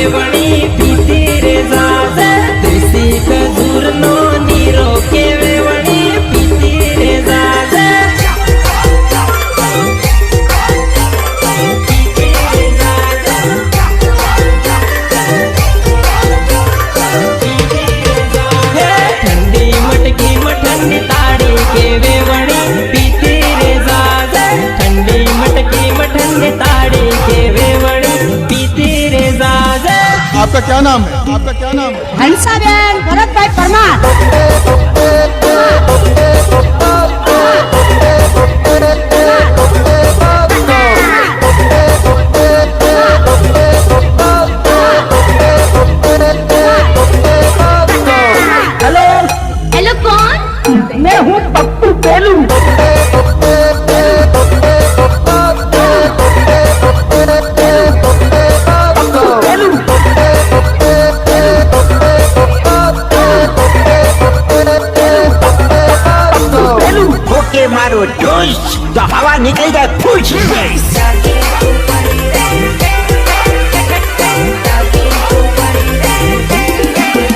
वेवणी पीती रे जाज देसी खजूर नो नीरो के वेवणी पीती रे जाज पीती रे जाज पीती रे जाज ठंडी मटकी ठंडी ताड़ी के वेवणी पीती रे जाज ठंडी मटकी ठंडी ताड़ी के वेवणी पीती रे जाज। आपका क्या नाम है? आपका क्या नाम है? हंसाबेन भरतभाई परमार। हेलो हेलो कौन? मैं हूँ पप्पू पेलू। मारो जोश तो हवा निकल जाए फूस।